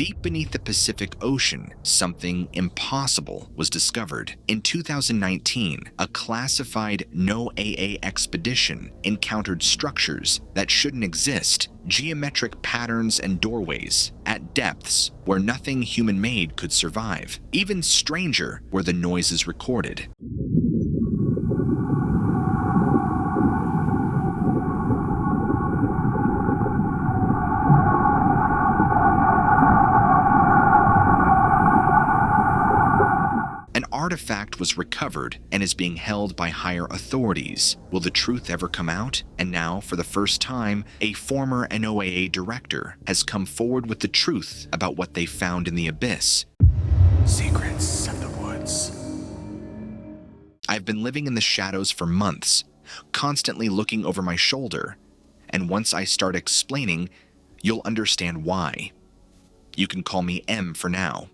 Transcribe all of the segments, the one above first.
Deep beneath the Pacific Ocean, something impossible was discovered. In 2019, a classified NOAA expedition encountered structures that shouldn't exist, geometric patterns and doorways, at depths where nothing human-made could survive. Even stranger were the noises recorded. Artifact was recovered and is being held by higher authorities. Will the truth ever come out? And now, for the first time, a former NOAA director has come forward with the truth about what they found in the abyss. Secrets of the woods. I've been living in the shadows for months, constantly looking over my shoulder, and once I start explaining, you'll understand why. You can call me M for now.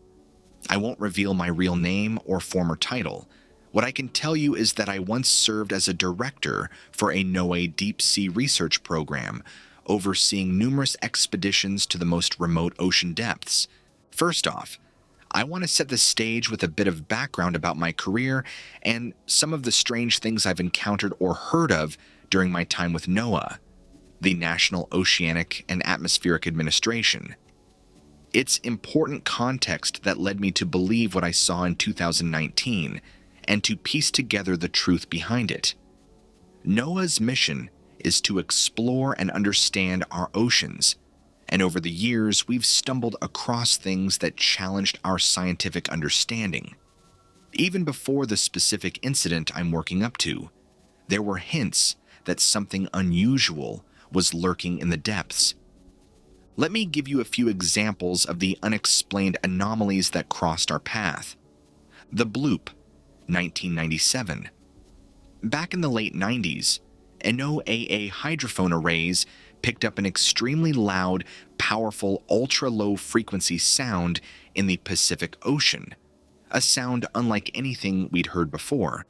I won't reveal my real name or former title. What I can tell you is that I once served as a director for a NOAA deep-sea research program, overseeing numerous expeditions to the most remote ocean depths. First off, I want to set the stage with a bit of background about my career and some of the strange things I've encountered or heard of during my time with NOAA, the National Oceanic and Atmospheric Administration. It's important context that led me to believe what I saw in 2019 and to piece together the truth behind it. NOAA's mission is to explore and understand our oceans, and over the years we've stumbled across things that challenged our scientific understanding. Even before the specific incident I'm working up to, there were hints that something unusual was lurking in the depths. Let me give you a few examples of the unexplained anomalies that crossed our path. The Bloop, 1997. Back in the late 90s, NOAA hydrophone arrays picked up an extremely loud, powerful, ultra-low frequency sound in the Pacific Ocean, a sound unlike anything we'd heard before.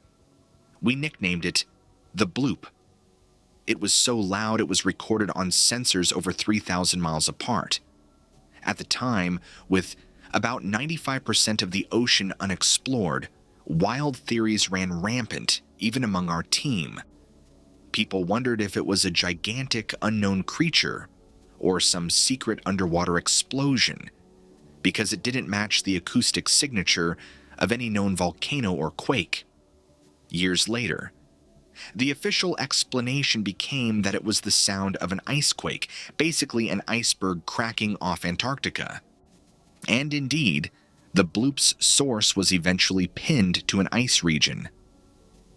We nicknamed it the Bloop. It was so loud it was recorded on sensors over 3,000 miles apart. At the time, with about 95% of the ocean unexplored, wild theories ran rampant, even among our team. People wondered if it was a gigantic unknown creature or some secret underwater explosion, because it didn't match the acoustic signature of any known volcano or quake. Years later, the official explanation became that it was the sound of an ice quake, basically an iceberg cracking off Antarctica. And indeed, the Bloop's source was eventually pinned to an ice region.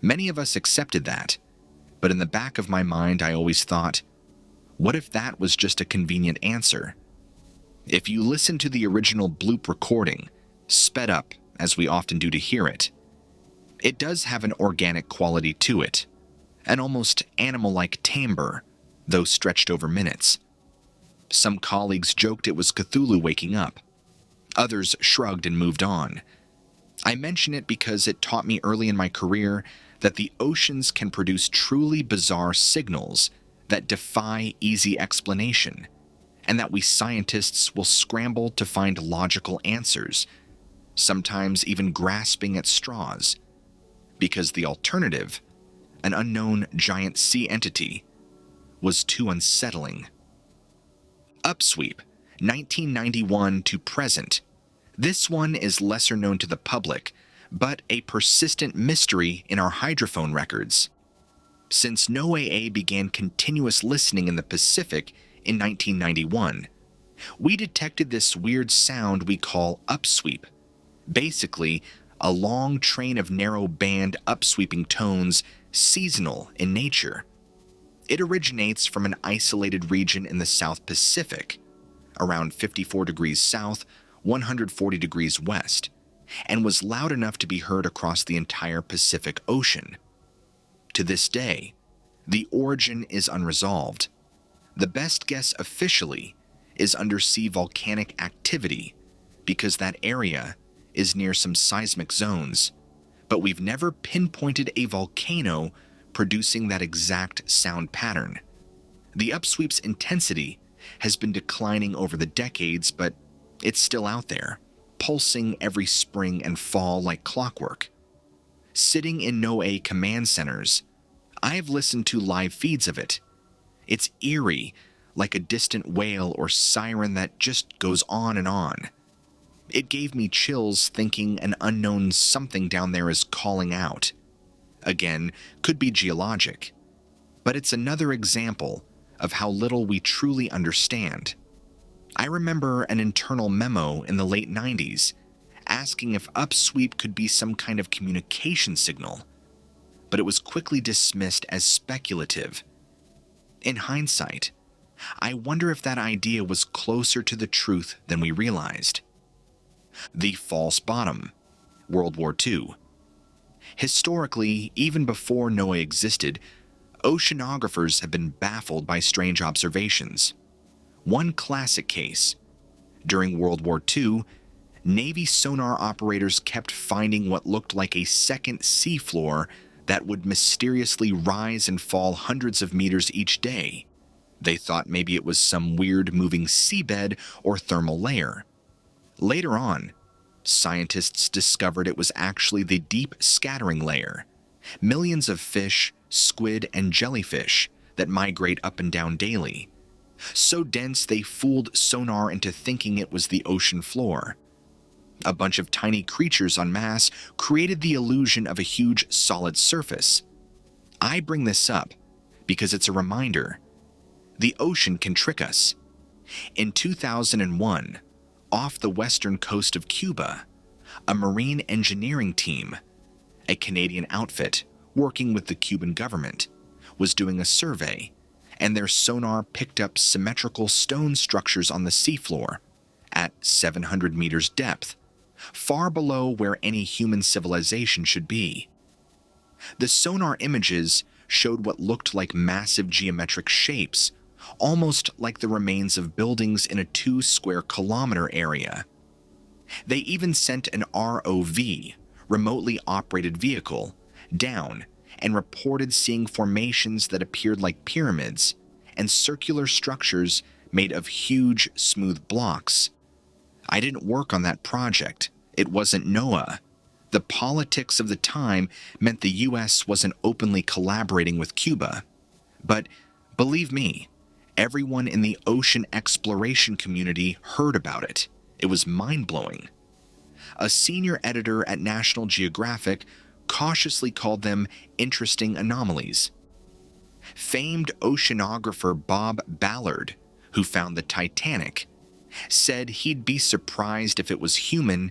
Many of us accepted that, but in the back of my mind I always thought, what if that was just a convenient answer? If you listen to the original Bloop recording, sped up as we often do to hear it, it does have an organic quality to it, an almost animal-like timbre, though stretched over minutes. Some colleagues joked it was Cthulhu waking up. Others shrugged and moved on. I mention it because it taught me early in my career that the oceans can produce truly bizarre signals that defy easy explanation, and that we scientists will scramble to find logical answers, sometimes even grasping at straws, because the alternative, an unknown giant sea entity, was too unsettling. Upsweep, 1991 to present. This one is lesser known to the public, but a persistent mystery in our hydrophone records. Since NOAA began continuous listening in the Pacific in 1991, we detected this weird sound we call upsweep, basically a long train of narrow band upsweeping tones seasonal in nature. It originates from an isolated region in the South Pacific, around 54 degrees south, 140 degrees west, and was loud enough to be heard across the entire Pacific Ocean. To this day, the origin is unresolved. The best guess officially is undersea volcanic activity, because that area is near some seismic zones, but we've never pinpointed a volcano producing that exact sound pattern. The upsweep's intensity has been declining over the decades, but It's still out there, pulsing every spring and fall like clockwork. Sitting in NOAA command centers, I've listened to live feeds of it. It's eerie, like a distant wail or siren that just goes on and on. It gave me chills thinking an unknown something down there is calling out. Again, could be geologic. But it's another example of how little we truly understand. I remember an internal memo in the late 90s asking if upsweep could be some kind of communication signal, but it was quickly dismissed as speculative. In hindsight, I wonder if that idea was closer to the truth than we realized. The false bottom, World War II. Historically, even before NOAA existed, oceanographers have been baffled by strange observations. One classic case. During World War II, Navy sonar operators kept finding what looked like a second seafloor that would mysteriously rise and fall hundreds of meters each day. They thought maybe it was some weird moving seabed or thermal layer. Later on, scientists discovered it was actually the deep scattering layer, millions of fish, squid, and jellyfish that migrate up and down daily. So dense they fooled sonar into thinking it was the ocean floor. A bunch of tiny creatures en masse created the illusion of a huge solid surface. I bring this up because it's a reminder. The ocean can trick us. In 2001, off the western coast of Cuba, a marine engineering team, a Canadian outfit working with the Cuban government, was doing a survey, and their sonar picked up symmetrical stone structures on the seafloor at 700 meters depth, far below where any human civilization should be. The sonar images showed what looked like massive geometric shapes, almost like the remains of buildings in a 2 square kilometer area. They even sent an ROV, remotely operated vehicle, down and reported seeing formations that appeared like pyramids and circular structures made of huge, smooth blocks. I didn't work on that project. It wasn't NOAA. The politics of the time meant the US wasn't openly collaborating with Cuba. But believe me, everyone in the ocean exploration community heard about it. It was mind-blowing. A senior editor at National Geographic cautiously called them interesting anomalies. Famed oceanographer Bob Ballard, who found the Titanic, said he'd be surprised if it was human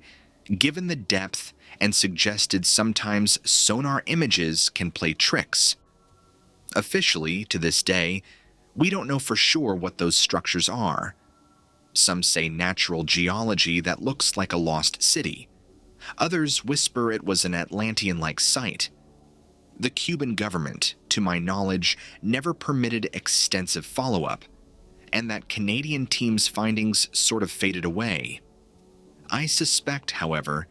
given the depth, and suggested sometimes sonar images can play tricks. Officially, to this day, we don't know for sure what those structures are. Some say natural geology that looks like a lost city. Others whisper it was an Atlantean-like site. The Cuban government, to my knowledge, never permitted extensive follow-up, and that Canadian team's findings sort of faded away. I suspect, however,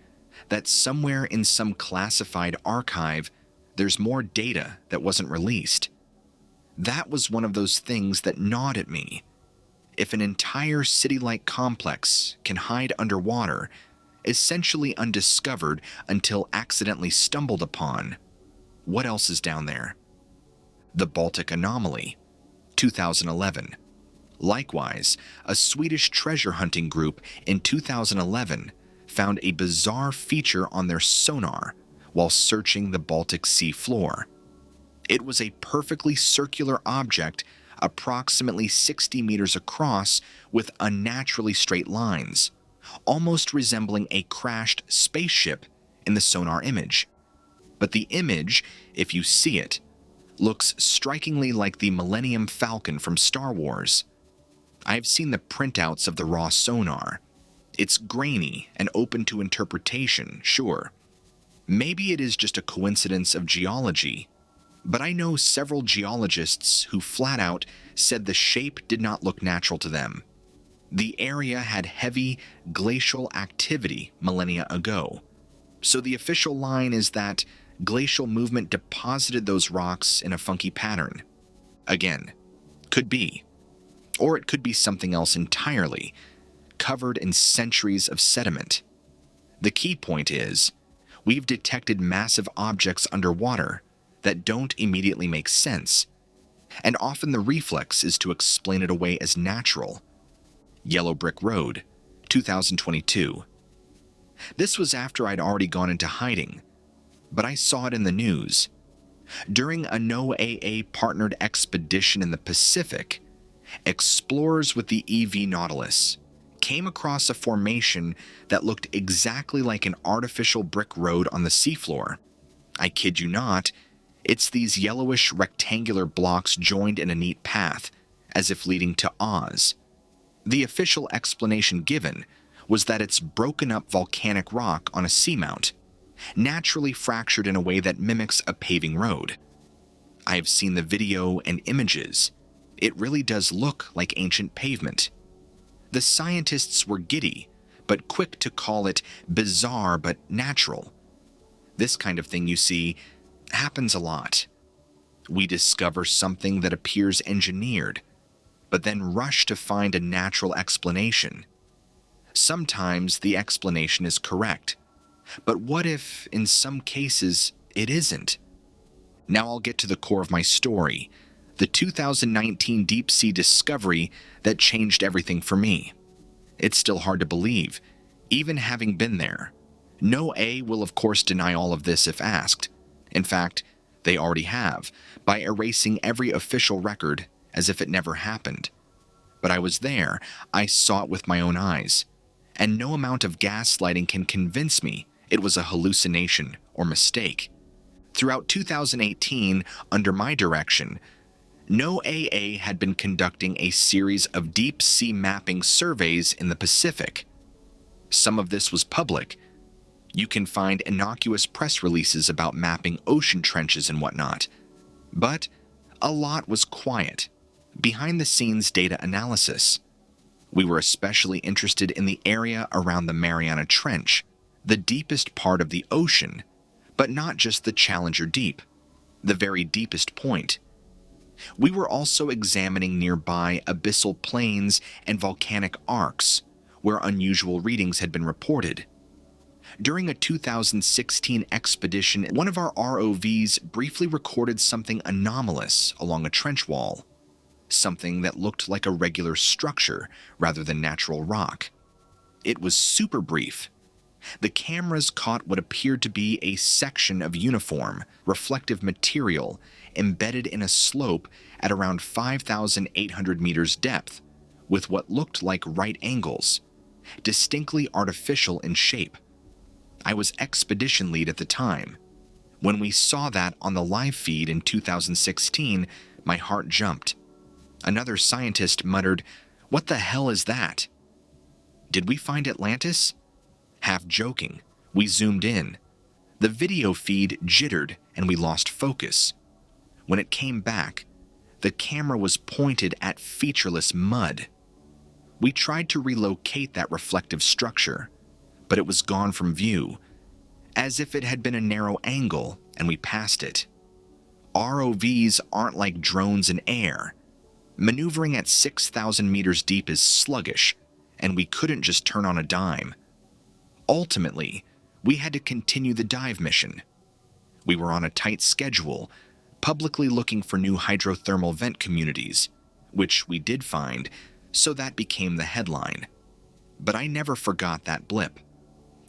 that somewhere in some classified archive, there's more data that wasn't released. That was one of those things that gnawed at me. If an entire city-like complex can hide underwater, essentially undiscovered until accidentally stumbled upon, what else is down there? The Baltic Anomaly, 2011. Likewise, a Swedish treasure hunting group in 2011 found a bizarre feature on their sonar while searching the Baltic Sea floor. It was a perfectly circular object approximately 60 meters across with unnaturally straight lines, almost resembling a crashed spaceship in the sonar image. But the image, if you see it, looks strikingly like the Millennium Falcon from Star Wars. I've seen the printouts of the raw sonar. It's grainy and open to interpretation, sure. Maybe it is just a coincidence of geology, but I know several geologists who flat out said the shape did not look natural to them. The area had heavy glacial activity millennia ago, so the official line is that glacial movement deposited those rocks in a funky pattern. Again, could be. Or it could be something else entirely. covered in centuries of sediment. The key point is, we've detected massive objects underwater that don't immediately make sense, and often the reflex is to explain it away as natural. Yellow Brick Road, 2022. This was after I'd already gone into hiding, but I saw it in the news. During a NOAA-partnered expedition in the Pacific, explorers with the EV Nautilus came across a formation that looked exactly like an artificial brick road on the seafloor. I kid you not, it's these yellowish rectangular blocks joined in a neat path, as if leading to Oz. The official explanation given was that it's broken up volcanic rock on a seamount, naturally fractured in a way that mimics a paving road. I have seen the video and images. It really does look like ancient pavement. The scientists were giddy, but quick to call it bizarre but natural. This kind of thing, you see, happens a lot. We discover something that appears engineered, but then rush to find a natural explanation. Sometimes the explanation is correct, but what if, in some cases, it isn't? Now I'll get to the core of my story, the 2019 deep-sea discovery that changed everything for me. It's still hard to believe, even having been there. NOAA will of course deny all of this if asked. In fact, they already have, by erasing every official record as if it never happened. But I was there, I saw it with my own eyes, and no amount of gaslighting can convince me it was a hallucination or mistake. Throughout 2018, under my direction, NOAA had been conducting a series of deep-sea mapping surveys in the Pacific. Some of this was public. You can find innocuous press releases about mapping ocean trenches and whatnot. But a lot was quiet, behind-the-scenes data analysis. We were especially interested in the area around the Mariana Trench, the deepest part of the ocean, but not just the Challenger Deep, the very deepest point. We were also examining nearby abyssal plains and volcanic arcs, where unusual readings had been reported. During a 2016 expedition, one of our ROVs briefly recorded something anomalous along a trench wall, something that looked like a regular structure rather than natural rock. It was super brief. The cameras caught what appeared to be a section of uniform, reflective material embedded in a slope at around 5,800 meters depth, with what looked like right angles, distinctly artificial in shape. I was expedition lead at the time. When we saw that on the live feed in 2016, my heart jumped. Another scientist muttered, "What the hell is that?" Did we find Atlantis? Half joking, we zoomed in. The video feed jittered and we lost focus. When it came back, the camera was pointed at featureless mud. We tried to relocate that reflective structure, but it was gone from view, as if it had been a narrow angle and we passed it. ROVs aren't like drones in air. Maneuvering at 6,000 meters deep is sluggish, and we couldn't just turn on a dime. Ultimately, we had to continue the dive mission. We were on a tight schedule, publicly looking for new hydrothermal vent communities, which we did find, so that became the headline. But I never forgot that blip.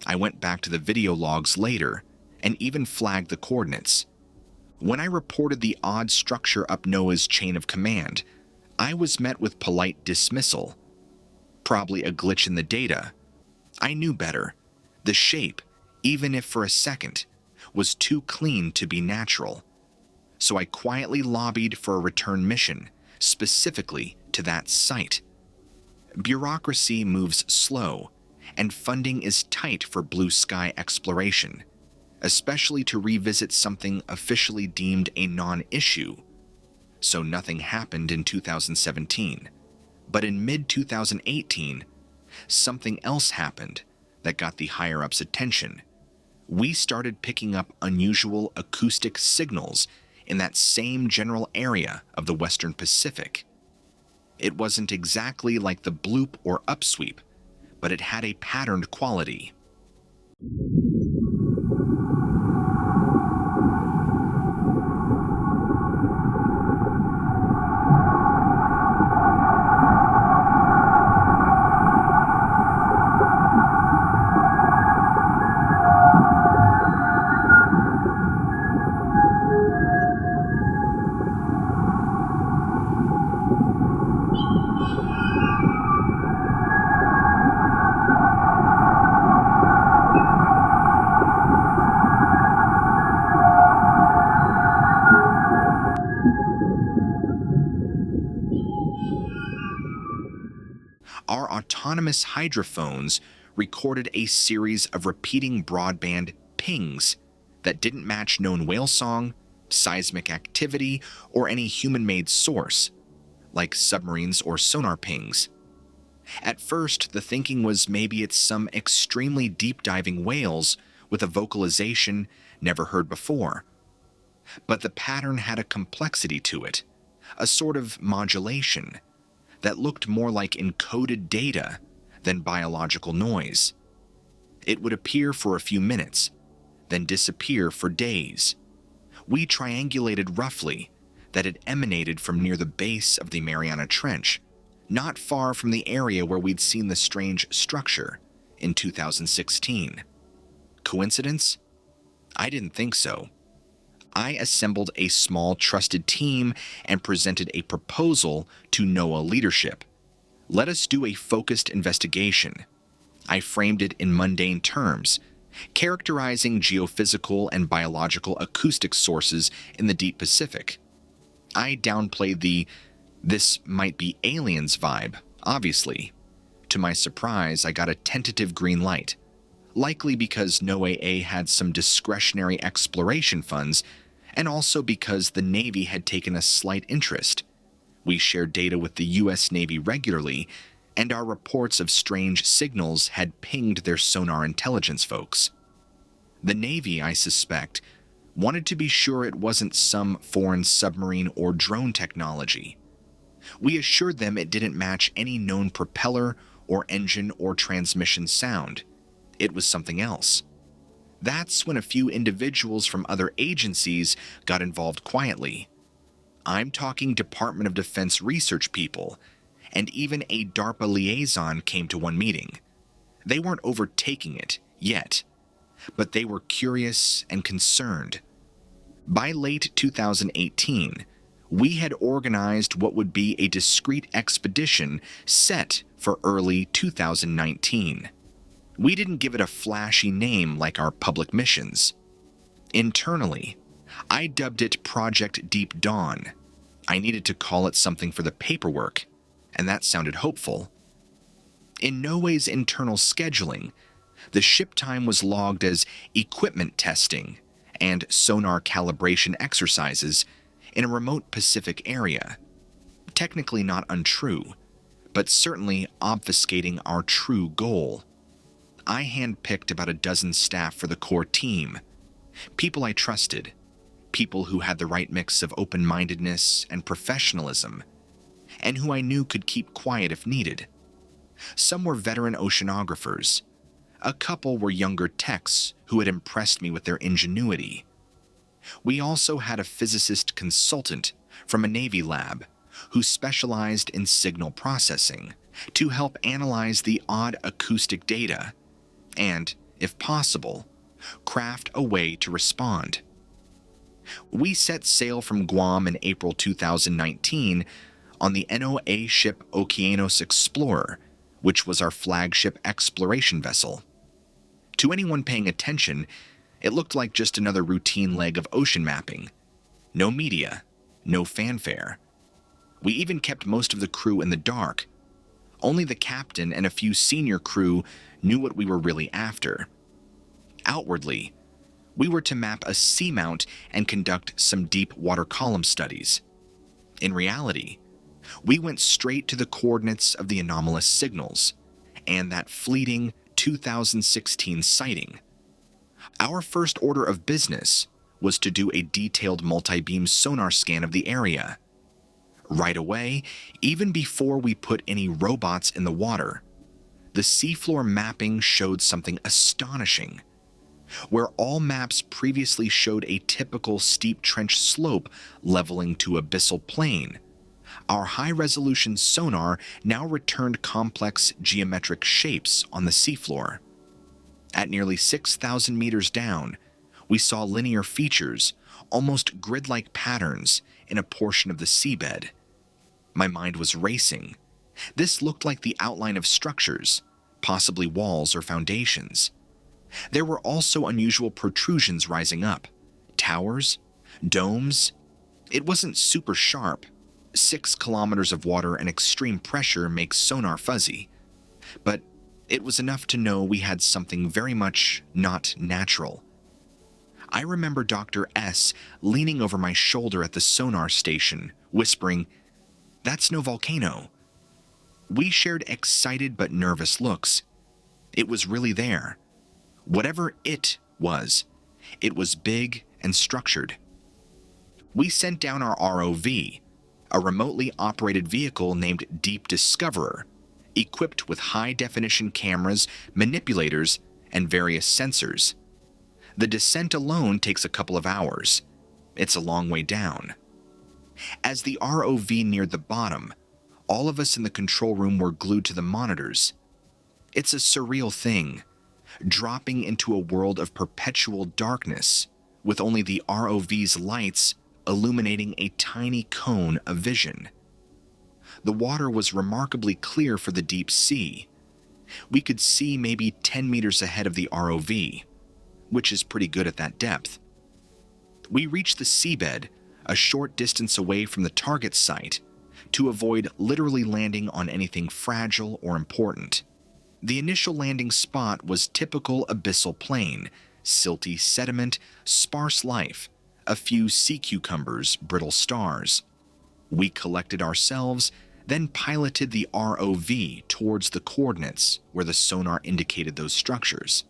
I went back to the video logs later and even flagged the coordinates. When I reported the odd structure up NOAA's chain of command, I was met with polite dismissal. Probably a glitch in the data. I knew better. The shape, even if for a second, was too clean to be natural. So I quietly lobbied for a return mission, specifically to that site. Bureaucracy moves slow, and funding is tight for blue sky exploration, especially to revisit something officially deemed a non-issue. So nothing happened in 2017. But in mid-2018, something else happened that got the higher-ups' attention. We started picking up unusual acoustic signals in that same general area of the Western Pacific. It wasn't exactly like the Bloop or Upsweep, but it had a patterned quality. Our autonomous hydrophones recorded a series of repeating broadband pings that didn't match known whale song, seismic activity, or any human-made source, like submarines or sonar pings. At first, the thinking was maybe it's some extremely deep-diving whales with a vocalization never heard before. But the pattern had a complexity to it, a sort of modulation that looked more like encoded data than biological noise. It would appear for a few minutes, then disappear for days. We triangulated roughly that it emanated from near the base of the Mariana Trench, not far from the area where we'd seen the strange structure in 2016. Coincidence? I didn't think so. I assembled a small trusted team and presented a proposal to NOAA leadership. Let us do a focused investigation. I framed it in mundane terms, characterizing geophysical and biological acoustic sources in the deep Pacific. I downplayed the "this might be aliens" vibe, obviously. To my surprise, I got a tentative green light, likely because NOAA had some discretionary exploration funds, and also because the Navy had taken a slight interest. We shared data with the U.S. Navy regularly, and our reports of strange signals had pinged their sonar intelligence folks. The Navy, I suspect, wanted to be sure it wasn't some foreign submarine or drone technology. We assured them it didn't match any known propeller or engine or transmission sound. It was something else. That's when a few individuals from other agencies got involved quietly. I'm talking Department of Defense research people, and even a DARPA liaison came to one meeting. They weren't overtaking it yet, but they were curious and concerned. By late 2018, we had organized what would be a discreet expedition set for early 2019. We didn't give it a flashy name like our public missions. Internally, I dubbed it Project Deep Dawn. I needed to call it something for the paperwork, and that sounded hopeful. In NOAA's internal scheduling, the ship time was logged as equipment testing and sonar calibration exercises in a remote Pacific area. Technically not untrue, but certainly obfuscating our true goal. I handpicked about a dozen staff for the core team, people I trusted, people who had the right mix of open-mindedness and professionalism, and who I knew could keep quiet if needed. Some were veteran oceanographers. A couple were younger techs who had impressed me with their ingenuity. We also had a physicist consultant from a Navy lab who specialized in signal processing to help analyze the odd acoustic data and, if possible, craft a way to respond. We set sail from Guam in April 2019 on the NOAA ship Oceanic Explorer, which was our flagship exploration vessel. To anyone paying attention, it looked like just another routine leg of ocean mapping. No media, no fanfare. We even kept most of the crew in the dark. Only the captain and a few senior crew knew what we were really after. Outwardly, we were to map a seamount and conduct some deep water column studies. In reality, we went straight to the coordinates of the anomalous signals and that fleeting 2016 sighting. Our first order of business was to do a detailed multi-beam sonar scan of the area. Right away, even before we put any robots in the water, the seafloor mapping showed something astonishing. Where all maps previously showed a typical steep trench slope leveling to abyssal plain, our high-resolution sonar now returned complex geometric shapes on the seafloor. At nearly 6,000 meters down, we saw linear features, almost grid-like patterns, in a portion of the seabed. My mind was racing. This looked like the outline of structures, possibly walls or foundations. There were also unusual protrusions rising up, towers, domes. It wasn't super sharp. 6 kilometers of water and extreme pressure makes sonar fuzzy. But it was enough to know we had something very much not natural. I remember Dr. S leaning over my shoulder at the sonar station, whispering, "That's no volcano." We shared excited but nervous looks. It was really there. Whatever it was big and structured. We sent down our ROV, a remotely operated vehicle named Deep Discoverer, equipped with high-definition cameras, manipulators, and various sensors. The descent alone takes a couple of hours. It's a long way down. As the ROV neared the bottom, all of us in the control room were glued to the monitors. It's a surreal thing, dropping into a world of perpetual darkness, with only the ROV's lights illuminating a tiny cone of vision. The water was remarkably clear for the deep sea. We could see maybe 10 meters ahead of the ROV, which is pretty good at that depth. We reached the seabed, a short distance away from the target site, to avoid literally landing on anything fragile or important. The initial landing spot was typical abyssal plain, silty sediment, sparse life, a few sea cucumbers, brittle stars. We collected ourselves, then piloted the ROV towards the coordinates where the sonar indicated those structures.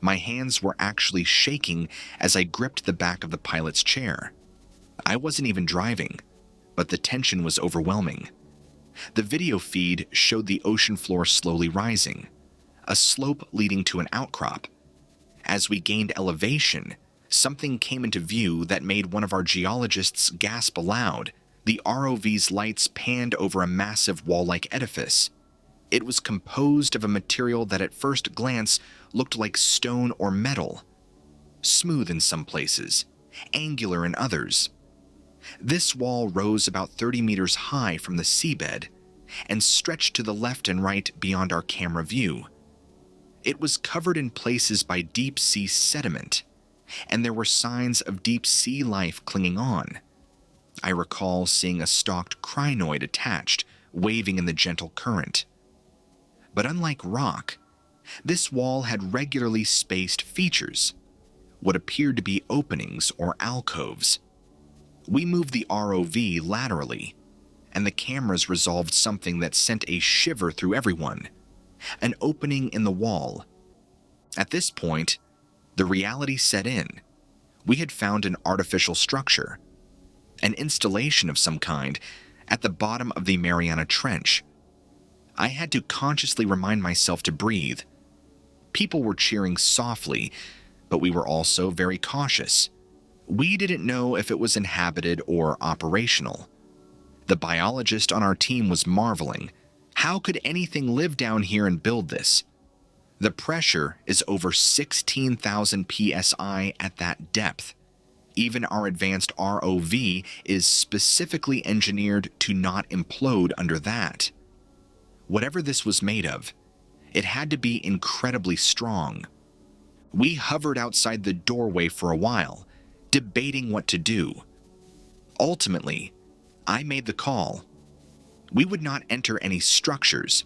My hands were actually shaking as I gripped the back of the pilot's chair. I wasn't even driving, but the tension was overwhelming. The video feed showed the ocean floor slowly rising, a slope leading to an outcrop. As we gained elevation, something came into view that made one of our geologists gasp aloud. The ROV's lights panned over a massive wall-like edifice. It was composed of a material that at first glance looked like stone or metal, smooth in some places, angular in others. This wall rose about 30 meters high from the seabed and stretched to the left and right beyond our camera view. It was covered in places by deep-sea sediment, and there were signs of deep-sea life clinging on. I recall seeing a stalked crinoid attached, waving in the gentle current. But unlike rock, this wall had regularly spaced features, what appeared to be openings or alcoves. We moved the ROV laterally, and the cameras resolved something that sent a shiver through everyone: an opening in the wall. At this point, the reality set in. We had found an artificial structure, an installation of some kind, at the bottom of the Mariana Trench. I had to consciously remind myself to breathe. People were cheering softly, but we were also very cautious. We didn't know if it was inhabited or operational. The biologist on our team was marveling. How could anything live down here and build this? The pressure is over 16,000 psi at that depth. Even our advanced ROV is specifically engineered to not implode under that. Whatever this was made of, it had to be incredibly strong. We hovered outside the doorway for a while, debating what to do. Ultimately, I made the call. We would not enter any structures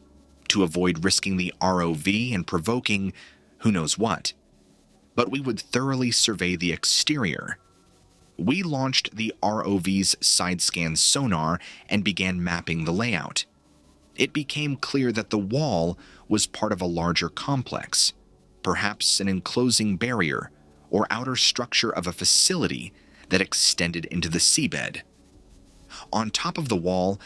to avoid risking the ROV and provoking who knows what, but we would thoroughly survey the exterior. We launched the ROV's side-scan sonar and began mapping the layout. It became clear that the wall was part of a larger complex, perhaps an enclosing barrier or outer structure of a facility that extended into the seabed. On top of the wall,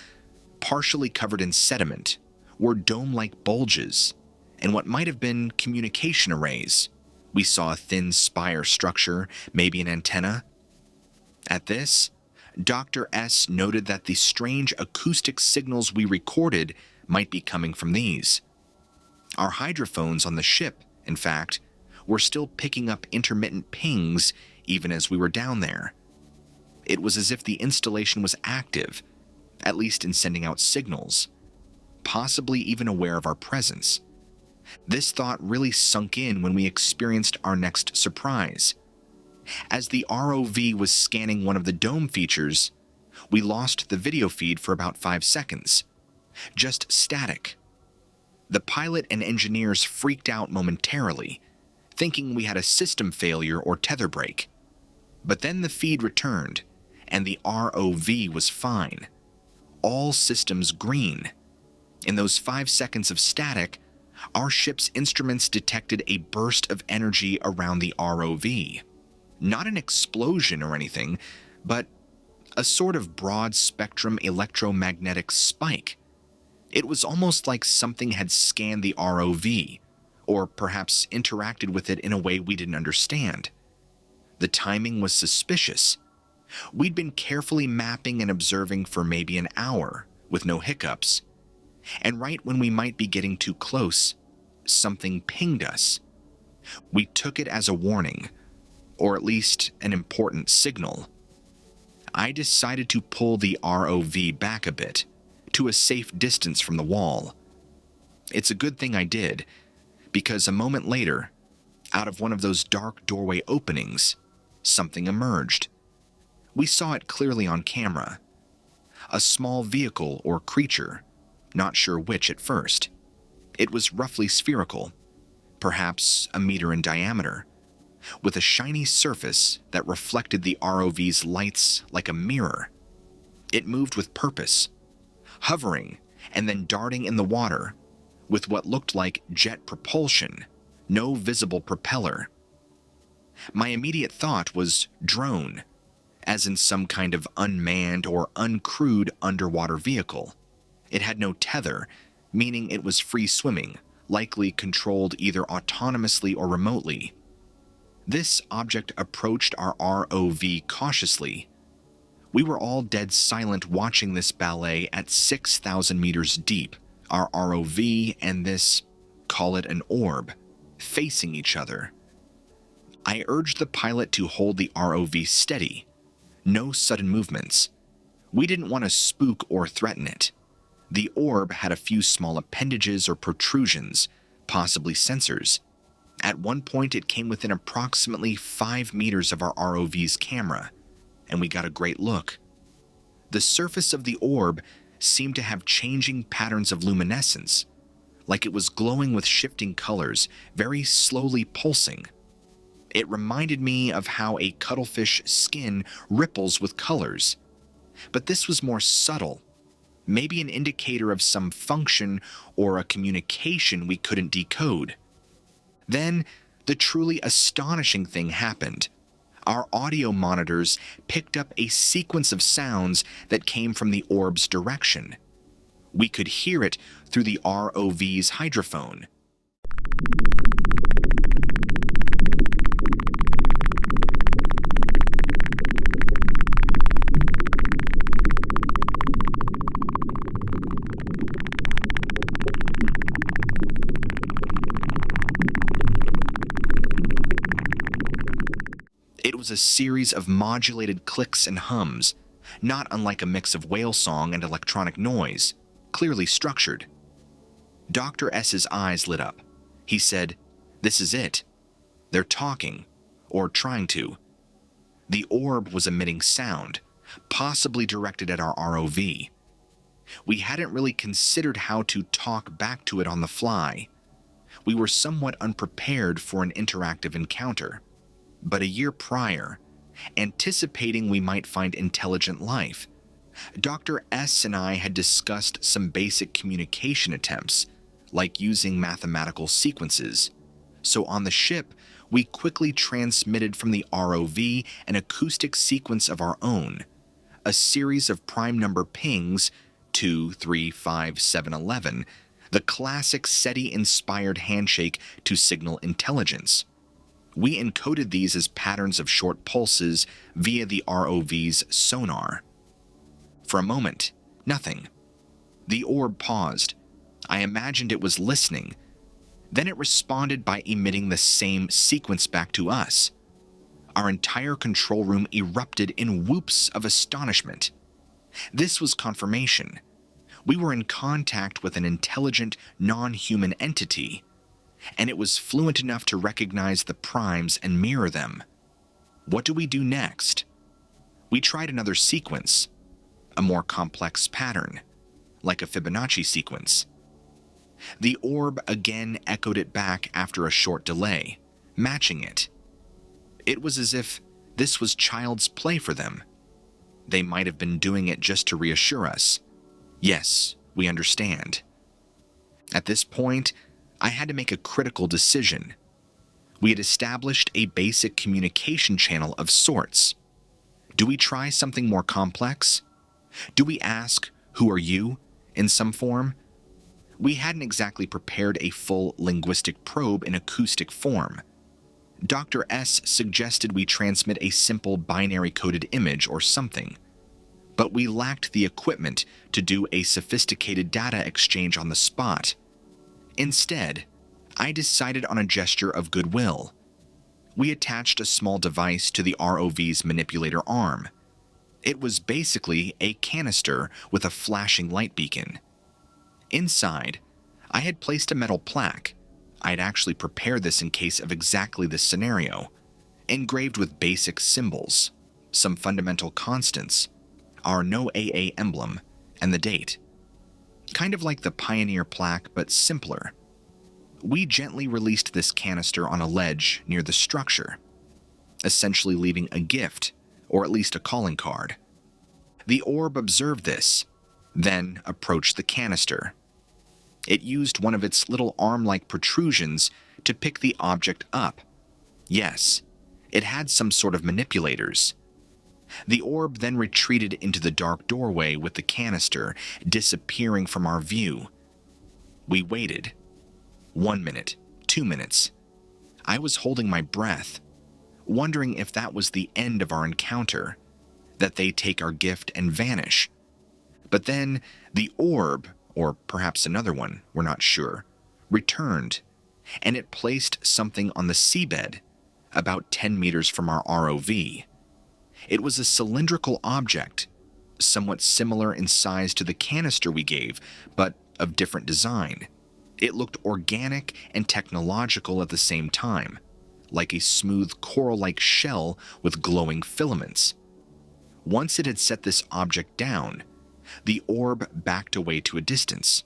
partially covered in sediment, were dome-like bulges, and what might have been communication arrays. We saw a thin spire structure, maybe an antenna. At this, Dr. S noted that the strange acoustic signals we recorded might be coming from these. Our hydrophones on the ship, in fact, were still picking up intermittent pings even as we were down there. It was as if the installation was active, at least in sending out signals, possibly even aware of our presence. This thought really sunk in when we experienced our next surprise. As the ROV was scanning one of the dome features, we lost the video feed for about 5 seconds. Just static. The pilot and engineers freaked out momentarily, thinking we had a system failure or tether break. But then the feed returned, and the ROV was fine. All systems green. In those 5 seconds of static, our ship's instruments detected a burst of energy around the ROV. Not an explosion or anything, but a sort of broad-spectrum electromagnetic spike. It was almost like something had scanned the ROV, or perhaps interacted with it in a way we didn't understand. The timing was suspicious. We'd been carefully mapping and observing for maybe an hour, with no hiccups. And right when we might be getting too close, something pinged us. We took it as a warning, or at least an important signal. I decided to pull the ROV back a bit, to a safe distance from the wall. It's a good thing I did, because a moment later, out of one of those dark doorway openings, something emerged. We saw it clearly on camera. A small vehicle or creature, not sure which at first. It was roughly spherical, perhaps a meter in diameter, with a shiny surface that reflected the ROV's lights like a mirror. It moved with purpose, hovering and then darting in the water with what looked like jet propulsion, no visible propeller. My immediate thought was drone, as in some kind of unmanned or uncrewed underwater vehicle. It had no tether, meaning it was free swimming, likely controlled either autonomously or remotely. This object approached our ROV cautiously. We were all dead silent watching this ballet at 6,000 meters deep, our ROV and this, call it an orb, facing each other. I urged the pilot to hold the ROV steady. No sudden movements. We didn't want to spook or threaten it. The orb had a few small appendages or protrusions, possibly sensors. At one point, it came within approximately 5 meters of our ROV's camera, and we got a great look. The surface of the orb seemed to have changing patterns of luminescence, like it was glowing with shifting colors, very slowly pulsing. It reminded me of how a cuttlefish skin ripples with colors. But this was more subtle, maybe an indicator of some function or a communication we couldn't decode. Then, the truly astonishing thing happened. Our audio monitors picked up a sequence of sounds that came from the orb's direction. We could hear it through the ROV's hydrophone. It was a series of modulated clicks and hums, not unlike a mix of whale song and electronic noise, clearly structured. Dr. S's eyes lit up. He said, "This is it. They're talking, or trying to." The orb was emitting sound, possibly directed at our ROV. We hadn't really considered how to talk back to it on the fly. We were somewhat unprepared for an interactive encounter. But a year prior, anticipating we might find intelligent life, Dr. S and I had discussed some basic communication attempts, like using mathematical sequences. So on the ship, we quickly transmitted from the ROV an acoustic sequence of our own, a series of prime number pings, 2, 3, 5, 7, 11, The classic SETI-inspired handshake to signal intelligence. We encoded these as patterns of short pulses via the ROV's sonar. For a moment, nothing. The orb paused. I imagined it was listening. Then it responded by emitting the same sequence back to us. Our entire control room erupted in whoops of astonishment. This was confirmation. We were in contact with an intelligent, non-human entity, and it was fluent enough to recognize the primes and mirror them. What do we do next? We tried another sequence, a more complex pattern, like a Fibonacci sequence. The orb again echoed it back after a short delay, matching it. It was as if this was child's play for them. They might have been doing it just to reassure us. Yes, we understand. At this point, I had to make a critical decision. We had established a basic communication channel of sorts. Do we try something more complex? Do we ask, "Who are you?" in some form? We hadn't exactly prepared a full linguistic probe in acoustic form. Dr. S suggested we transmit a simple binary-coded image or something, but we lacked the equipment to do a sophisticated data exchange on the spot. Instead, I decided on a gesture of goodwill. We attached a small device to the ROV's manipulator arm. It was basically a canister with a flashing light beacon. Inside, I had placed a metal plaque. I had actually prepared this in case of exactly this scenario, engraved with basic symbols, some fundamental constants, our NOAA emblem, and the date. Kind of like the Pioneer plaque, but simpler. We gently released this canister on a ledge near the structure, essentially leaving a gift, or at least a calling card. The orb observed this, then approached the canister. It used one of its little arm-like protrusions to pick the object up. Yes, it had some sort of manipulators. The orb then retreated into the dark doorway with the canister, disappearing from our view. We waited. 1 minute, 2 minutes. I was holding my breath, wondering if that was the end of our encounter, that they take our gift and vanish. But then the orb, or perhaps another one, we're not sure, returned, and it placed something on the seabed, about 10 meters from our ROV. It was a cylindrical object, somewhat similar in size to the canister we gave, but of different design. It looked organic and technological at the same time, like a smooth coral-like shell with glowing filaments. Once it had set this object down, the orb backed away to a distance.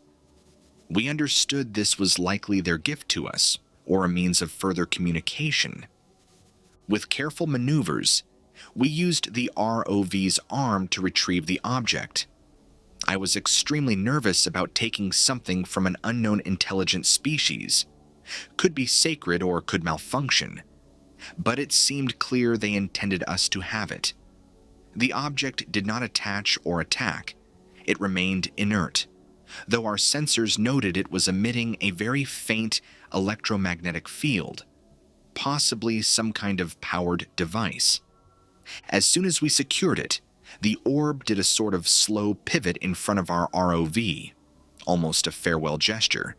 We understood this was likely their gift to us, or a means of further communication. With careful maneuvers, we used the ROV's arm to retrieve the object. I was extremely nervous about taking something from an unknown intelligent species. Could be sacred or could malfunction, but it seemed clear they intended us to have it. The object did not attach or attack. It remained inert, though our sensors noted it was emitting a very faint electromagnetic field, possibly some kind of powered device. As soon as we secured it, the orb did a sort of slow pivot in front of our ROV, almost a farewell gesture,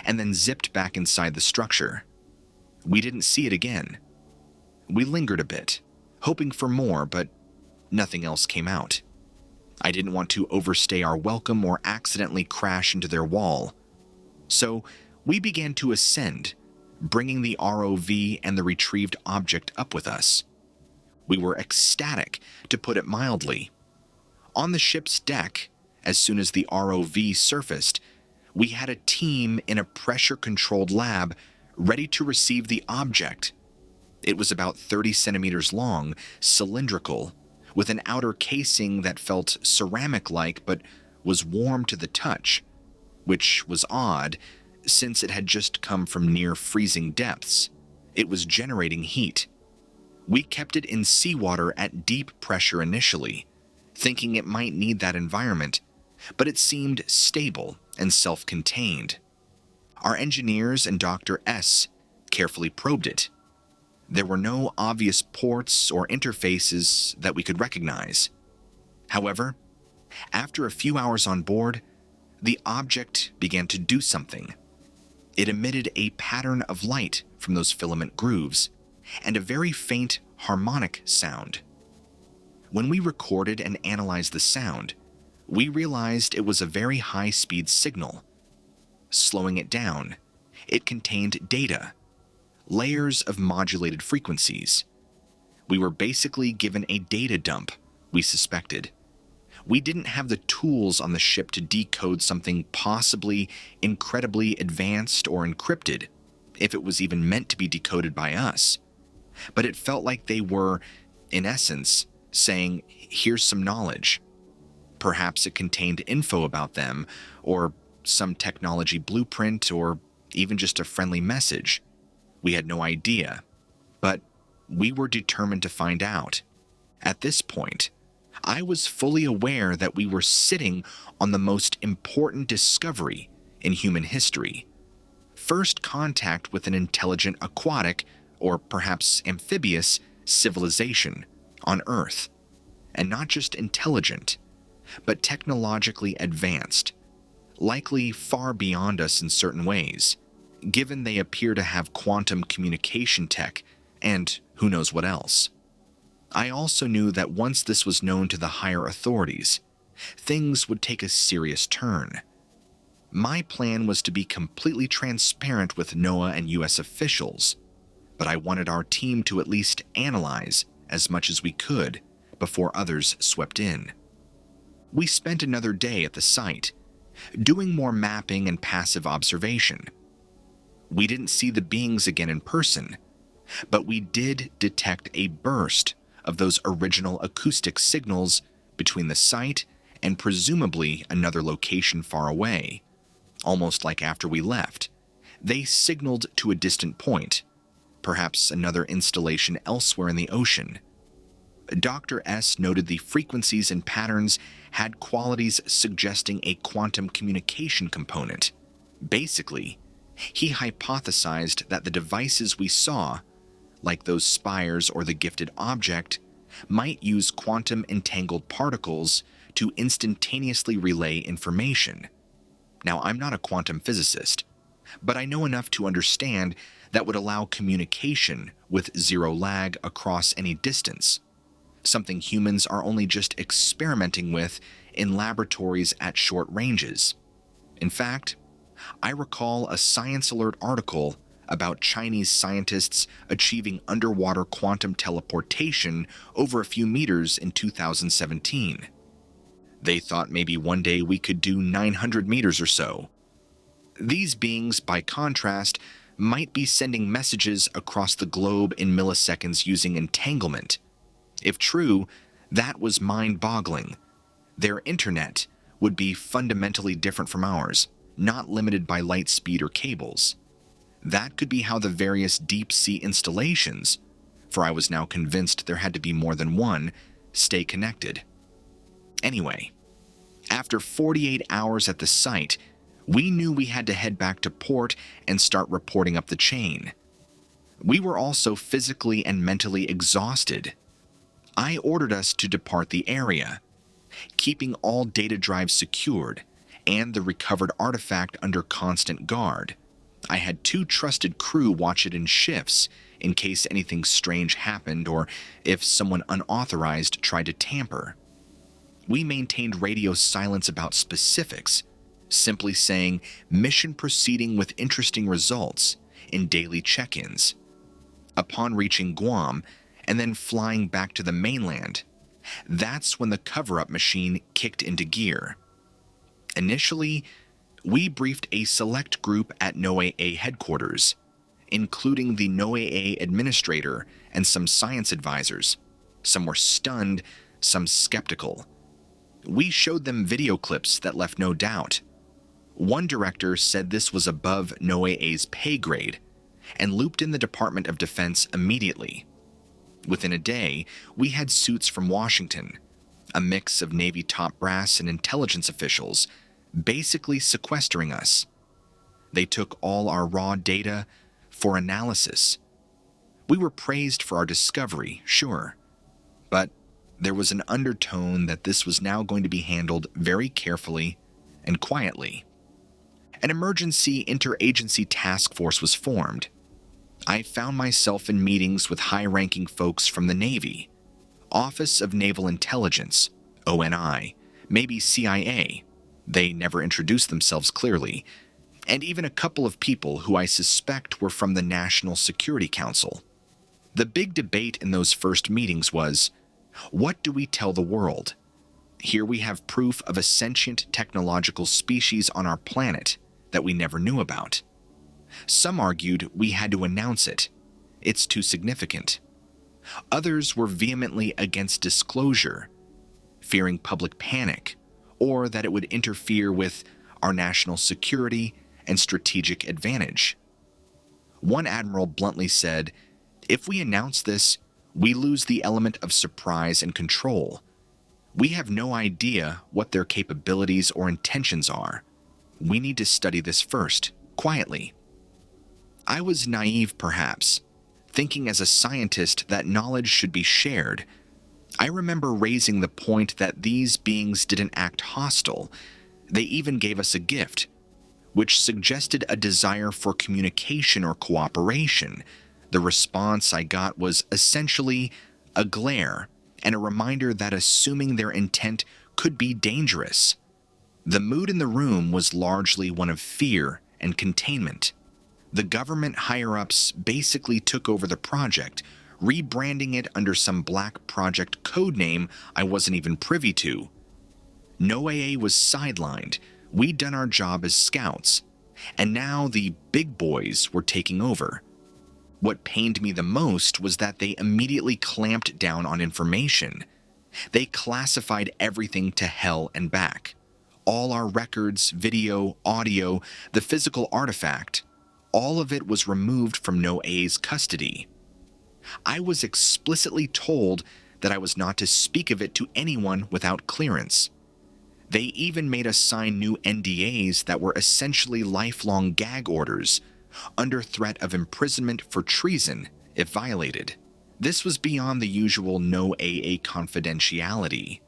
and then zipped back inside the structure. We didn't see it again. We lingered a bit, hoping for more, but nothing else came out. I didn't want to overstay our welcome or accidentally crash into their wall. So we began to ascend, bringing the ROV and the retrieved object up with us. We were ecstatic, to put it mildly. On the ship's deck, as soon as the ROV surfaced, we had a team in a pressure-controlled lab ready to receive the object. It was about 30 centimeters long, cylindrical, with an outer casing that felt ceramic-like but was warm to the touch, which was odd since it had just come from near freezing depths. It was generating heat. We kept it in seawater at deep pressure initially, thinking it might need that environment, but it seemed stable and self-contained. Our engineers and Dr. S carefully probed it. There were no obvious ports or interfaces that we could recognize. However, after a few hours on board, the object began to do something. It emitted a pattern of light from those filament grooves, and a very faint harmonic sound. When we recorded and analyzed the sound, we realized it was a very high-speed signal. Slowing it down, it contained data, layers of modulated frequencies. We were basically given a data dump, we suspected. We didn't have the tools on the ship to decode something possibly incredibly advanced or encrypted, if it was even meant to be decoded by us. But it felt like they were, in essence, saying, here's some knowledge. Perhaps it contained info about them, or some technology blueprint, or even just a friendly message. We had no idea, but we were determined to find out. At this point, I was fully aware that we were sitting on the most important discovery in human history. First contact with an intelligent aquatic, or perhaps amphibious, civilization on Earth. And not just intelligent, but technologically advanced, likely far beyond us in certain ways, given they appear to have quantum communication tech and who knows what else. I also knew that once this was known to the higher authorities, things would take a serious turn. My plan was to be completely transparent with NOAA and US officials, but I wanted our team to at least analyze as much as we could before others swept in. We spent another day at the site, doing more mapping and passive observation. We didn't see the beings again in person, but we did detect a burst of those original acoustic signals between the site and presumably another location far away. Almost like after we left, they signaled to a distant point, perhaps another installation elsewhere in the ocean. Dr. S noted the frequencies and patterns had qualities suggesting a quantum communication component. Basically, he hypothesized that the devices we saw, like those spires or the gifted object, might use quantum entangled particles to instantaneously relay information. Now, I'm not a quantum physicist, but I know enough to understand that would allow communication with zero lag across any distance, something humans are only just experimenting with in laboratories at short ranges. In fact, I recall a Science Alert article about Chinese scientists achieving underwater quantum teleportation over a few meters in 2017. They thought maybe one day we could do 900 meters or so. These beings, by contrast, might be sending messages across the globe in milliseconds using entanglement. If true, that was mind-boggling. Their internet would be fundamentally different from ours, not limited by light speed or cables. That could be how the various deep-sea installations, for I was now convinced there had to be more than one, stay connected. Anyway, after 48 hours at the site, we knew we had to head back to port and start reporting up the chain. We were also physically and mentally exhausted. I ordered us to depart the area, keeping all data drives secured and the recovered artifact under constant guard. I had 2 trusted crew watch it in shifts in case anything strange happened or if someone unauthorized tried to tamper. We maintained radio silence about specifics, simply saying mission proceeding with interesting results in daily check-ins. Upon reaching Guam and then flying back to the mainland, that's when the cover-up machine kicked into gear. Initially, we briefed a select group at NOAA headquarters, including the NOAA administrator and some science advisors. Some were stunned, some skeptical. We showed them video clips that left no doubt. One director said this was above NOAA's pay grade and looped in the Department of Defense immediately. Within a day, we had suits from Washington, a mix of Navy top brass and intelligence officials, basically sequestering us. They took all our raw data for analysis. We were praised for our discovery, sure, but there was an undertone that this was now going to be handled very carefully and quietly. An emergency interagency task force was formed. I found myself in meetings with high-ranking folks from the Navy, Office of Naval Intelligence, ONI, maybe CIA, they never introduced themselves clearly, and even a couple of people who I suspect were from the National Security Council. The big debate in those first meetings was, what do we tell the world? Here we have proof of a sentient technological species on our planet that we never knew about. Some argued we had to announce it. It's too significant. Others were vehemently against disclosure, fearing public panic, or that it would interfere with our national security and strategic advantage. One admiral bluntly said, "If we announce this, we lose the element of surprise and control. We have no idea what their capabilities or intentions are. We need to study this first, quietly." I was naive, perhaps, thinking as a scientist that knowledge should be shared. I remember raising the point that these beings didn't act hostile. They even gave us a gift, which suggested a desire for communication or cooperation. The response I got was essentially a glare and a reminder that assuming their intent could be dangerous. The mood in the room was largely one of fear and containment. The government higher-ups basically took over the project, rebranding it under some black project codename I wasn't even privy to. NOAA was sidelined. We'd done our job as scouts, and now the big boys were taking over. What pained me the most was that they immediately clamped down on information. They classified everything to hell and back. All our records, video, audio, the physical artifact, all of it was removed from NOAA's custody. I was explicitly told that I was not to speak of it to anyone without clearance. They even made us sign new NDAs that were essentially lifelong gag orders, under threat of imprisonment for treason if violated. This was beyond the usual NOAA confidentiality.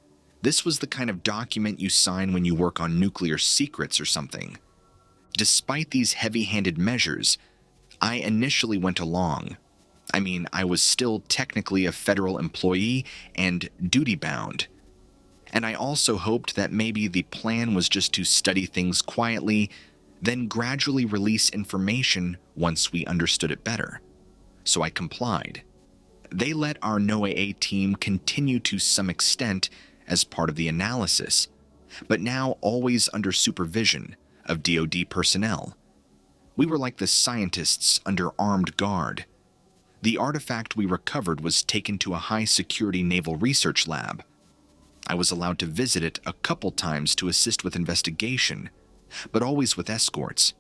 This was the kind of document you sign when you work on nuclear secrets or something. Despite these heavy-handed measures, I initially went along. I mean, I was still technically a federal employee and duty-bound. And I also hoped that maybe the plan was just to study things quietly, then gradually release information once we understood it better. So I complied. They let our NOAA team continue to some extent as part of the analysis, but now always under supervision of DoD personnel. We were like the scientists under armed guard. The artifact we recovered was taken to a high-security naval research lab. I was allowed to visit it a couple times to assist with investigation, but always with escorts.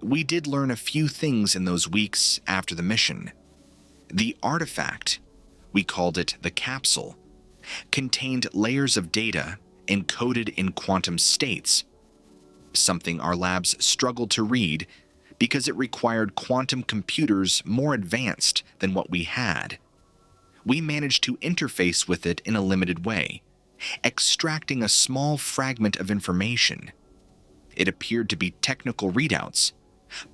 We did learn a few things in those weeks after the mission. The artifact, we called it the capsule, contained layers of data encoded in quantum states, something our labs struggled to read because it required quantum computers more advanced than what we had. We managed to interface with it in a limited way, extracting a small fragment of information. It appeared to be technical readouts,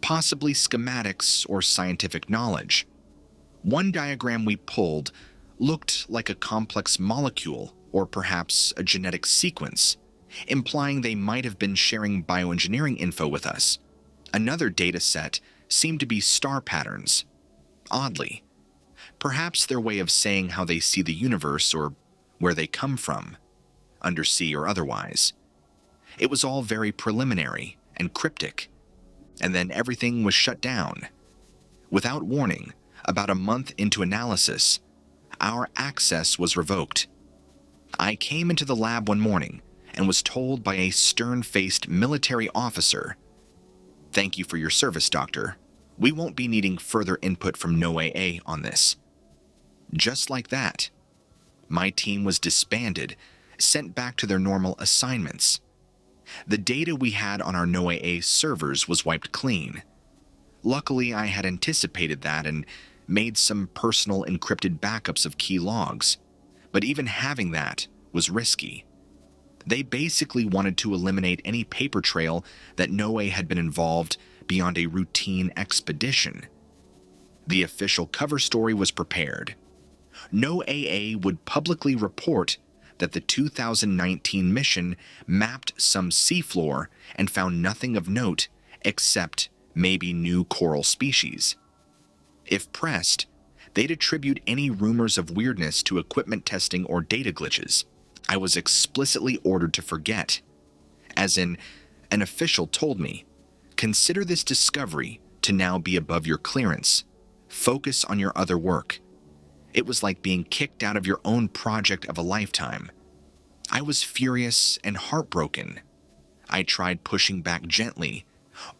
possibly schematics or scientific knowledge. One diagram we pulled looked like a complex molecule or perhaps a genetic sequence, implying they might have been sharing bioengineering info with us. Another data set seemed to be star patterns. Oddly, perhaps their way of saying how they see the universe or where they come from, undersea or otherwise. It was all very preliminary and cryptic, and then everything was shut down. Without warning, about a month into analysis, our access was revoked. I came into the lab one morning and was told by a stern-faced military officer, "Thank you for your service, Doctor. We won't be needing further input from NOAA on this." Just like that, my team was disbanded sent back to their normal assignments. The data we had on our NOAA servers was wiped clean. Luckily, I had anticipated that and made some personal encrypted backups of key logs, but even having that was risky. They basically wanted to eliminate any paper trail that NOAA had been involved beyond a routine expedition. The official cover story was prepared. NOAA would publicly report that the 2019 mission mapped some seafloor and found nothing of note except maybe new coral species. If pressed, they'd attribute any rumors of weirdness to equipment testing or data glitches. I was explicitly ordered to forget. As in, an official told me, "Consider this discovery to now be above your clearance. Focus on your other work." It was like being kicked out of your own project of a lifetime. I was furious and heartbroken. I tried pushing back gently,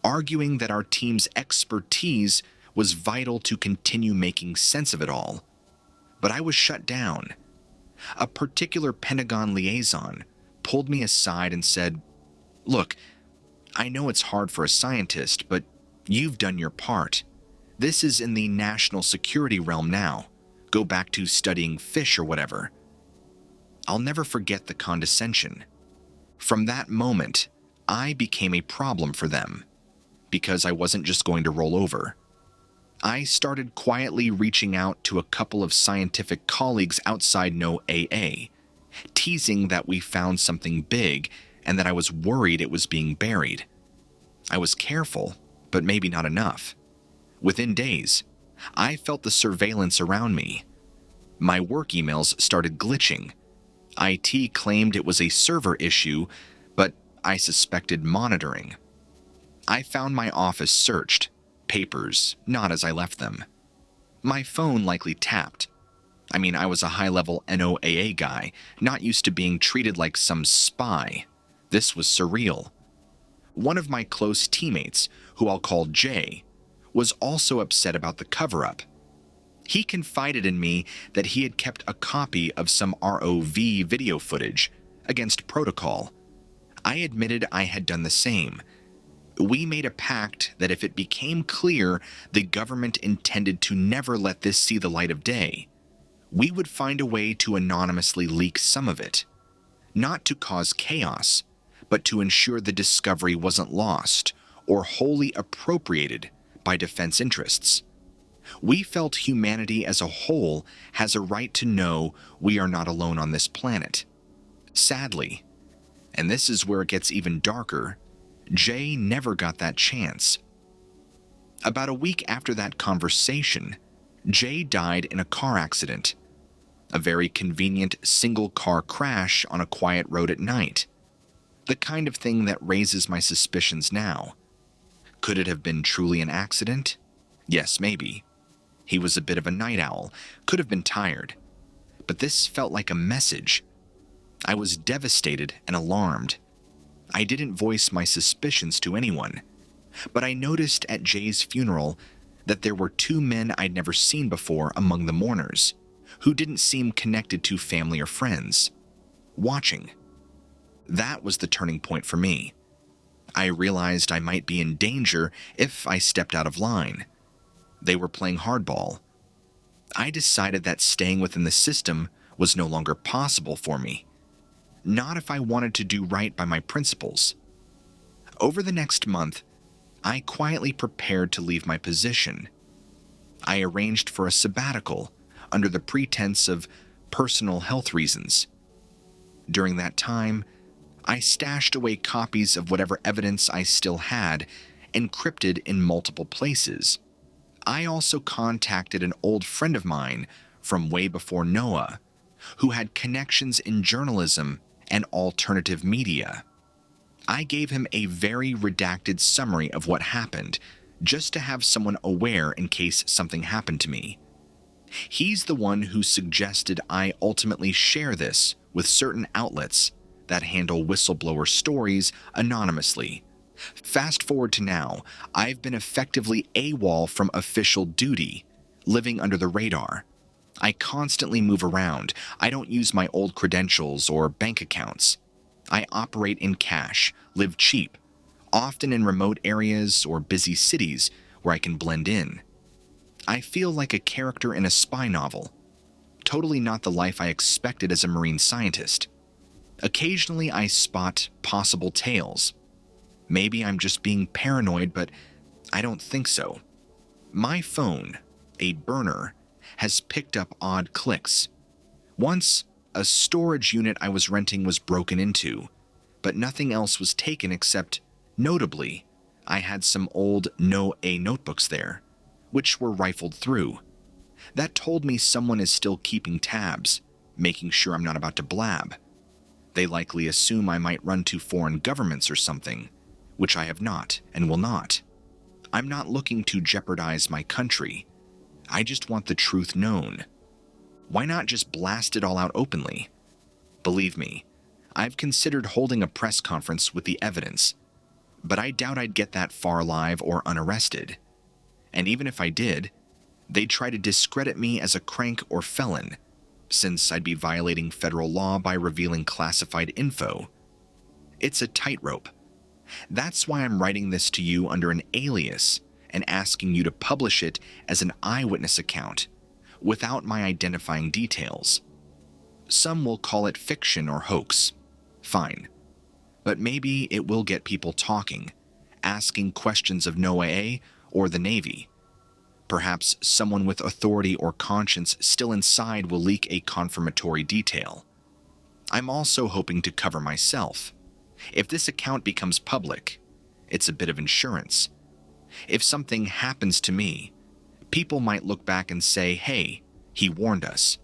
arguing that our team's expertise was vital to continue making sense of it all. But I was shut down. A particular Pentagon liaison pulled me aside and said, "Look, I know it's hard for a scientist, but you've done your part. This is in the national security realm now. Go back to studying fish or whatever." I'll never forget the condescension. From that moment, I became a problem for them, because I wasn't just going to roll over. I started quietly reaching out to a couple of scientific colleagues outside NOAA, teasing that we found something big and that I was worried it was being buried. I was careful, but maybe not enough. Within days, I felt the surveillance around me. My work emails started glitching. IT claimed it was a server issue, but I suspected monitoring. I found my office searched, papers not as I left them. My phone likely tapped. I was a high-level NOAA guy, not used to being treated like some spy. This was surreal. One of my close teammates, who I'll call Jay, was also upset about the cover-up. He confided in me that he had kept a copy of some ROV video footage against protocol. I admitted I had done the same. We made a pact that if it became clear the government intended to never let this see the light of day, we would find a way to anonymously leak some of it. Not to cause chaos, but to ensure the discovery wasn't lost or wholly appropriated by defense interests. We felt humanity as a whole has a right to know we are not alone on this planet. Sadly, and this is where it gets even darker, Jay never got that chance. About a week after that conversation, Jay died in a car accident. A very convenient single-car crash on a quiet road at night. The kind of thing that raises my suspicions now. Could it have been truly an accident? Yes, maybe. He was a bit of a night owl, could have been tired. But this felt like a message. I was devastated and alarmed. I didn't voice my suspicions to anyone, but I noticed at Jay's funeral that there were two men I'd never seen before among the mourners, who didn't seem connected to family or friends, watching. That was the turning point for me. I realized I might be in danger if I stepped out of line. They were playing hardball. I decided that staying within the system was no longer possible for me. Not if I wanted to do right by my principles. Over the next month, I quietly prepared to leave my position. I arranged for a sabbatical under the pretense of personal health reasons. During that time, I stashed away copies of whatever evidence I still had, encrypted in multiple places. I also contacted an old friend of mine from way before NOAA, who had connections in journalism and alternative media. I gave him a very redacted summary of what happened, just to have someone aware in case something happened to me. He's the one who suggested I ultimately share this with certain outlets that handle whistleblower stories anonymously. Fast forward to now, I've been effectively AWOL from official duty, living under the radar. I constantly move around. I don't use my old credentials or bank accounts. I operate in cash, live cheap, often in remote areas or busy cities where I can blend in. I feel like a character in a spy novel. Totally not the life I expected as a marine scientist. Occasionally I spot possible tails. Maybe I'm just being paranoid, but I don't think so. My phone, a burner, has picked up odd clicks. Once, a storage unit I was renting was broken into, but nothing else was taken except, notably, I had some old NOAA notebooks there, which were rifled through. That told me someone is still keeping tabs, making sure I'm not about to blab. They likely assume I might run to foreign governments or something, which I have not and will not. I'm not looking to jeopardize my country. I just want the truth known. Why not just blast it all out openly? Believe me, I've considered holding a press conference with the evidence, but I doubt I'd get that far live or unarrested. And even if I did, they'd try to discredit me as a crank or felon, since I'd be violating federal law by revealing classified info. It's a tightrope. That's why I'm writing this to you under an alias and asking you to publish it as an eyewitness account, without my identifying details. Some will call it fiction or hoax. Fine. But maybe it will get people talking, asking questions of NOAA or the Navy. Perhaps someone with authority or conscience still inside will leak a confirmatory detail. I'm also hoping to cover myself. If this account becomes public, it's a bit of insurance. If something happens to me, people might look back and say, hey, he warned us.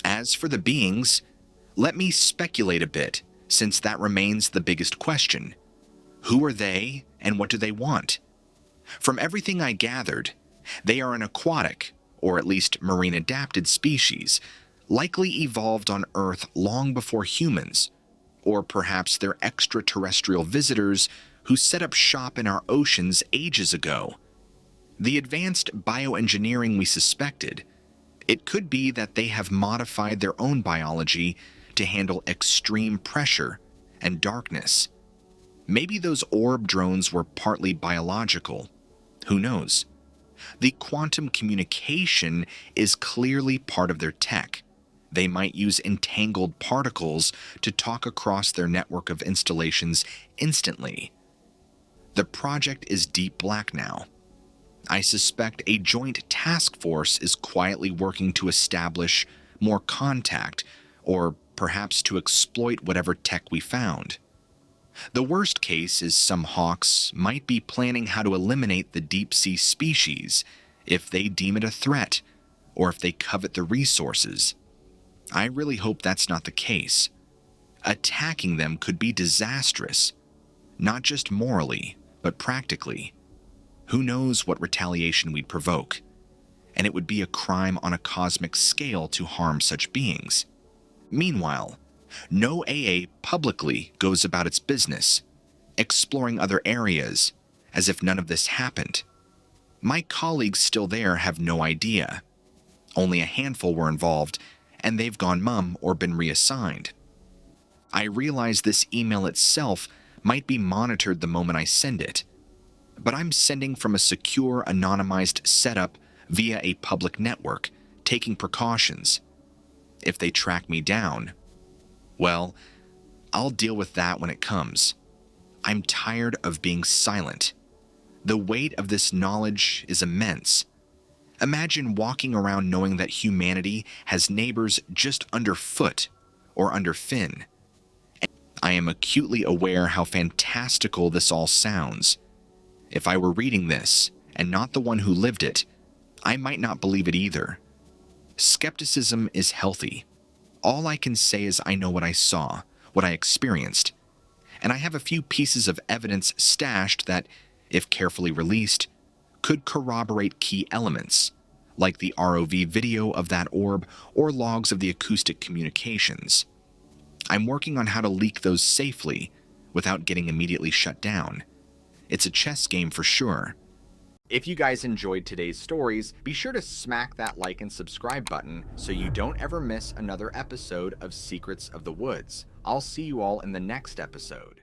As for the beings, let me speculate a bit, since that remains the biggest question. Who are they, and what do they want? From everything I gathered, they are an aquatic, or at least marine-adapted species, likely evolved on Earth long before humans, or perhaps they're extraterrestrial visitors who set up shop in our oceans ages ago. The advanced bioengineering we suspected, it could be that they have modified their own biology to handle extreme pressure and darkness. Maybe those orb drones were partly biological. Who knows? The quantum communication is clearly part of their tech. They might use entangled particles to talk across their network of installations instantly. The project is deep black now. I suspect a joint task force is quietly working to establish more contact, or perhaps to exploit whatever tech we found. The worst case is some hawks might be planning how to eliminate the deep-sea species if they deem it a threat, or if they covet the resources. I really hope that's not the case. Attacking them could be disastrous, not just morally, but practically. Who knows what retaliation we'd provoke, and it would be a crime on a cosmic scale to harm such beings. Meanwhile, NOAA publicly goes about its business, exploring other areas, as if none of this happened. My colleagues still there have no idea. Only a handful were involved, and they've gone mum or been reassigned. I realize this email itself might be monitored the moment I send it, but I'm sending from a secure, anonymized setup via a public network, taking precautions. If they track me down, well, I'll deal with that when it comes. I'm tired of being silent. The weight of this knowledge is immense. Imagine walking around knowing that humanity has neighbors just underfoot or under fin. I am acutely aware how fantastical this all sounds. If I were reading this, and not the one who lived it, I might not believe it either. Skepticism is healthy. All I can say is I know what I saw, what I experienced, and I have a few pieces of evidence stashed that, if carefully released, could corroborate key elements, like the ROV video of that orb or logs of the acoustic communications. I'm working on how to leak those safely without getting immediately shut down. It's a chess game for sure. If you guys enjoyed today's stories, be sure to smack that like and subscribe button so you don't ever miss another episode of Secrets of the Woods. I'll see you all in the next episode.